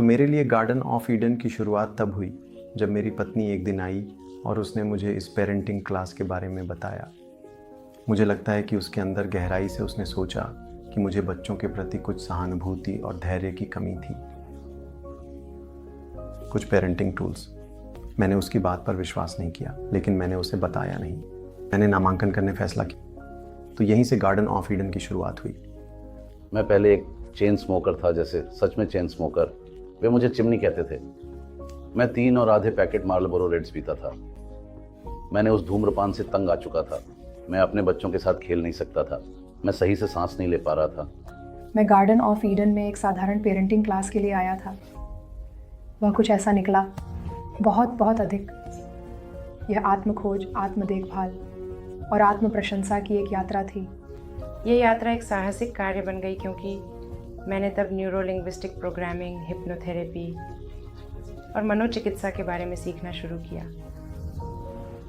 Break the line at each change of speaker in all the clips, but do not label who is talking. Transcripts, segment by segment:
तो मेरे लिए गार्डन ऑफ ईडन की शुरुआत तब हुई जब मेरी पत्नी एक दिन आई और उसने मुझे इस पेरेंटिंग क्लास के बारे में बताया। मुझे लगता है कि उसके अंदर गहराई से उसने सोचा कि मुझे बच्चों के प्रति कुछ सहानुभूति और धैर्य की कमी थी। कुछ पेरेंटिंग टूल्स। मैंने उसकी बात पर विश्वास नहीं किया, लेकिन मैंने उसे बताया नहीं। मैंने नामांकन करने फैसला किया। तो यहीं से गार्डन ऑफ ईडन की शुरुआत हुई।
मैं पहले एक चेन स्मोकर था, जैसे सच में चेन स्मोकर। वे मुझे चिमनी कहते थे। मैं 3 और आधे पैकेट मार्लबोरो रेड्स पीता था। मैंने उस धूम्रपान से तंग आ चुका था। मैं अपने बच्चों के साथ खेल नहीं सकता था। मैं सही से सांस नहीं ले पा रहा था।
मैं गार्डन ऑफ ईडन में एक साधारण पेरेंटिंग क्लास के लिए आया था। वह कुछ ऐसा निकला, बहुत बहुत अधिक। यह आत्म खोज, आत्म देखभाल और आत्म प्रशंसा की एक यात्रा थी।
ये यात्रा एक साहसिक कार्य बन गई क्योंकि मैंने तब न्यूरोलिंग्विस्टिक प्रोग्रामिंग, हिप्नोथेरेपी और मनोचिकित्सा के बारे में सीखना शुरू किया।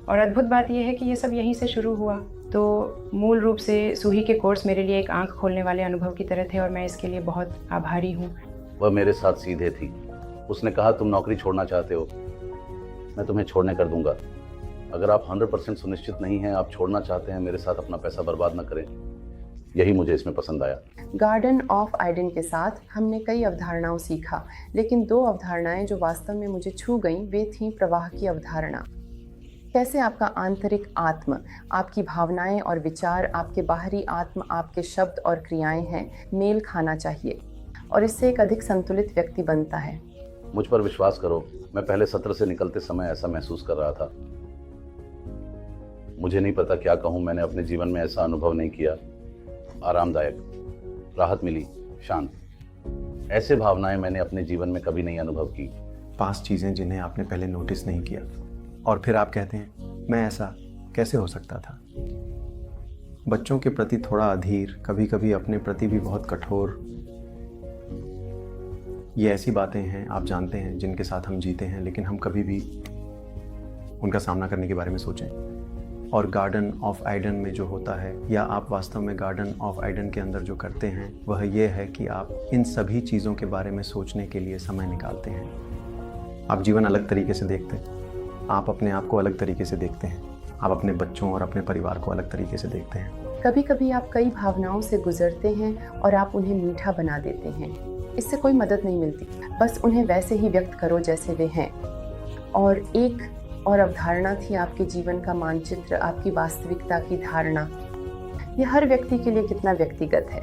और अद्भुत बात यह है कि ये सब यहीं से शुरू हुआ। तो मूल रूप से सूही के कोर्स मेरे लिए एक आंख खोलने वाले अनुभव की तरह थे और मैं इसके लिए बहुत आभारी हूँ।
वह मेरे साथ सीधे थी। उसने कहा, तुम नौकरी छोड़ना चाहते हो, मैं तुम्हें छोड़ने कर दूंगा। अगर आप 100% सुनिश्चित नहीं हैं, आप छोड़ना चाहते हैं, मेरे साथ अपना पैसा बर्बाद न करें। यही मुझे इसमें पसंद आया।
गार्डन ऑफ ईडन के साथ हमने कई अवधारणाओं सीखा, लेकिन 2 अवधारणाएं जो वास्तव में मुझे छू गईं, वे थीं प्रवाह की अवधारणा। कैसे आपका आंतरिक आत्म, आपकी भावनाएं और विचार, आपके बाहरी आत्म, आपके शब्द और क्रियाएं हैं, मेल खाना चाहिए और इससे एक अधिक संतुलित व्यक्ति बनता है।
मुझ पर विश्वास करो, मैं पहले सत्र से निकलते समय ऐसा महसूस कर रहा था। मुझे नहीं पता क्या कहूँ, मैंने अपने जीवन में ऐसा अनुभव नहीं किया। आरामदायक, राहत मिली, शांत। ऐसे भावनाएं मैंने अपने जीवन में कभी नहीं अनुभव की।
पास चीज़ें जिन्हें आपने पहले नोटिस नहीं किया, और फिर आप कहते हैं मैं ऐसा कैसे हो सकता था। बच्चों के प्रति थोड़ा अधीर, कभी कभी अपने प्रति भी बहुत कठोर। ये ऐसी बातें हैं, आप जानते हैं, जिनके साथ हम जीते हैं, लेकिन हम कभी भी उनका सामना करने के बारे में सोचें। और गार्डन ऑफ ईडन में जो होता है, या आप वास्तव में गार्डन ऑफ ईडन के अंदर जो करते हैं, वह ये है कि आप इन सभी चीज़ों के बारे में सोचने के लिए समय निकालते हैं। आप जीवन अलग तरीके से देखते हैं, आप अपने आप को अलग तरीके से देखते हैं, आप अपने बच्चों और अपने परिवार को अलग तरीके से देखते हैं।
कभी कभी आप कई भावनाओं से गुजरते हैं और आप उन्हें मीठा बना देते हैं। इससे कोई मदद नहीं मिलती, बस उन्हें वैसे ही व्यक्त करो जैसे वे हैं। और एक और अवधारणा थी आपके जीवन का मानचित्र, आपकी वास्तविकता की धारणा। यह हर व्यक्ति के लिए कितना व्यक्तिगत है।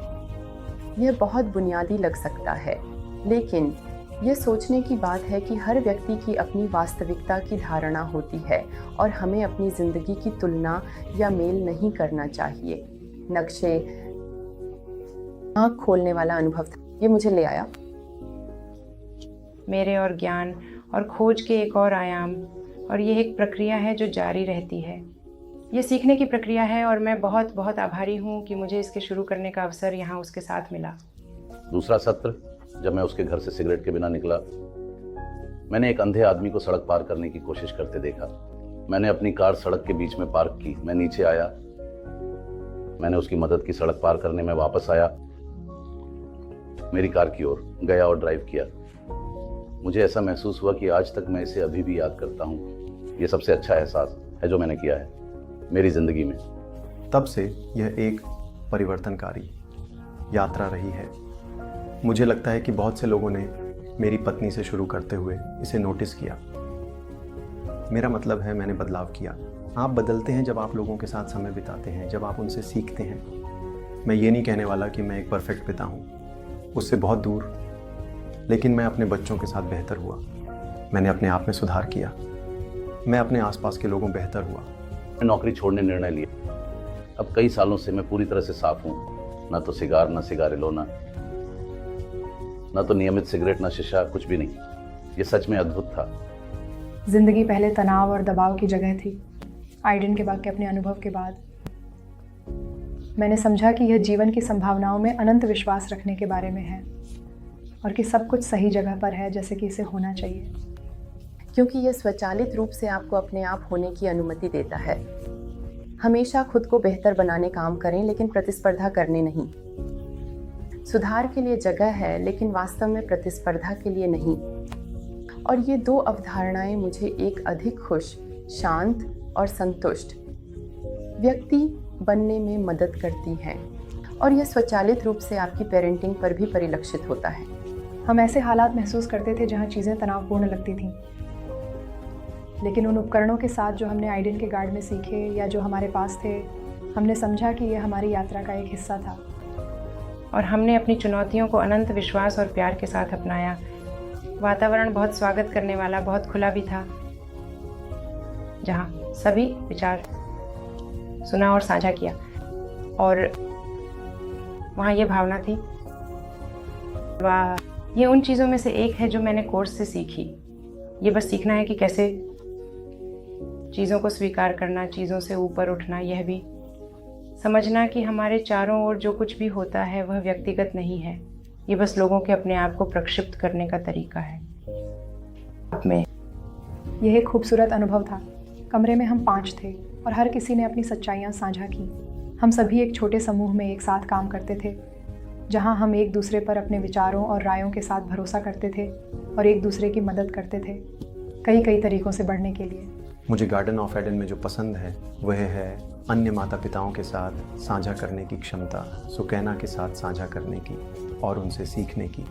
यह बहुत बुनियादी लग सकता है, लेकिन यह सोचने की बात है कि हर व्यक्ति की अपनी वास्तविकता की धारणा होती है और हमें अपनी ज़िंदगी की तुलना या मेल नहीं करना चाहिए। नक्शे आँख खोलने वाला अनुभव था, ये मुझे ले आया।
मेरे और ज्ञान और खोज के एक और आयाम, और ये एक प्रक्रिया है जो जारी रहती है। ये सीखने की प्रक्रिया है और मैं बहुत बहुत आभारी हूँ कि मुझे इसके शुरू करने का अवसर यहाँ उसके साथ मिला।
दूसरा सत्र, जब मैं उसके घर से सिगरेट के बिना निकला, मैंने एक अंधे आदमी को सड़क पार करने की कोशिश करते देखा। मैंने अपनी कार सड़क के बीच में पार्क की। मैं नीचे आया, मैंने उसकी मदद की सड़क पार करने में। वापस आया, मेरी कार की ओर गया और ड्राइव किया। मुझे ऐसा महसूस हुआ कि आज तक मैं इसे अभी भी याद करता हूँ। ये सबसे अच्छा एहसास है जो मैंने किया है मेरी ज़िंदगी में।
तब से यह एक परिवर्तनकारी यात्रा रही है। मुझे लगता है कि बहुत से लोगों ने मेरी पत्नी से शुरू करते हुए इसे नोटिस किया। मेरा मतलब है, मैंने बदलाव किया। आप बदलते हैं जब आप लोगों के साथ समय बिताते हैं, जब आप उनसे सीखते हैं। मैं ये नहीं कहने वाला कि मैं एक परफेक्ट पिता हूँ, उससे बहुत दूर, लेकिन मैं अपने बच्चों के साथ बेहतर हुआ। मैंने अपने आप में सुधार किया। मैं अपने आसपास के लोगों बेहतर हुआ।
मैं नौकरी छोड़ने निर्णय लिया। अब कई सालों से मैं पूरी तरह से साफ हूँ। ना तो सिगार, ना सिगारेलो, ना तो नियमित सिगरेट, ना शीशा, कुछ भी नहीं। ये सच में अद्भुत था।
जिंदगी पहले तनाव और दबाव की जगह थी। ईडन के बाद के अपने अनुभव के बाद मैंने समझा कि यह जीवन की संभावनाओं में अनंत विश्वास रखने के बारे में है और कि सब कुछ सही जगह पर है जैसे कि इसे होना चाहिए।
क्योंकि यह स्वचालित रूप से आपको अपने आप होने की अनुमति देता है। हमेशा खुद को बेहतर बनाने काम करें, लेकिन प्रतिस्पर्धा करने नहीं। सुधार के लिए जगह है, लेकिन वास्तव में प्रतिस्पर्धा के लिए नहीं। और ये दो अवधारणाएं मुझे एक अधिक खुश, शांत और संतुष्ट व्यक्ति बनने में मदद करती हैं, और यह स्वचालित रूप से आपकी पेरेंटिंग पर भी परिलक्षित होता है।
हम ऐसे हालात महसूस करते थे जहाँ चीज़ें तनावपूर्ण लगती थीं, लेकिन उन उपकरणों के साथ जो हमने आइडन के गार्ड में सीखे या जो हमारे पास थे, हमने समझा कि यह हमारी यात्रा का एक हिस्सा था।
और हमने अपनी चुनौतियों को अनंत विश्वास और प्यार के साथ अपनाया। वातावरण बहुत स्वागत करने वाला, बहुत खुला भी था, जहाँ सभी विचार सुना और साझा किया। और वहाँ ये भावना थी, वाह, ये उन चीज़ों में से एक है जो मैंने कोर्स से सीखी। ये बस सीखना है कि कैसे चीज़ों को स्वीकार करना, चीज़ों से ऊपर उठना, यह भी समझना कि हमारे चारों ओर जो कुछ भी होता है वह व्यक्तिगत नहीं है, ये बस लोगों के अपने आप को प्रक्षिप्त करने का तरीका है। में
यह एक खूबसूरत अनुभव था। कमरे में हम 5 थे और हर किसी ने अपनी सच्चाइयाँ साझा की। हम सभी एक छोटे समूह में एक साथ काम करते थे, जहाँ हम एक दूसरे पर अपने विचारों और रायों के साथ भरोसा करते थे और एक दूसरे की मदद करते थे कई तरीकों से बढ़ने के लिए।
मुझे गार्डन ऑफ एडन में जो पसंद है वह है अन्य माता पिताओं के साथ साझा करने की क्षमता, सुकैना के साथ साझा करने की और उनसे सीखने की।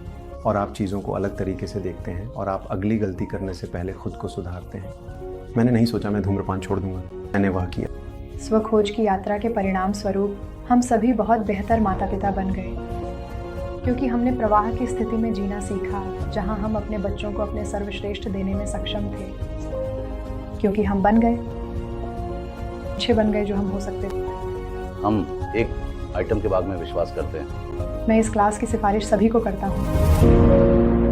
और आप चीज़ों को अलग तरीके से देखते हैं और आप अगली गलती करने से पहले खुद को सुधारते हैं। मैंने नहीं सोचा मैं धूम्रपान छोड़ दूंगा, मैंने वह किया।
स्वखोज की यात्रा के परिणाम स्वरूप हम सभी बहुत बेहतर माता पिता बन गए, क्योंकि हमने प्रवाह की स्थिति में जीना सीखा, जहां हम अपने बच्चों को अपने सर्वश्रेष्ठ देने में सक्षम थे, क्योंकि हम बन गए, अच्छे बन गए जो हम हो सकते थे।
हम एक आइटम के बाग में विश्वास करते हैं।
मैं इस क्लास की सिफारिश सभी को करता हूँ।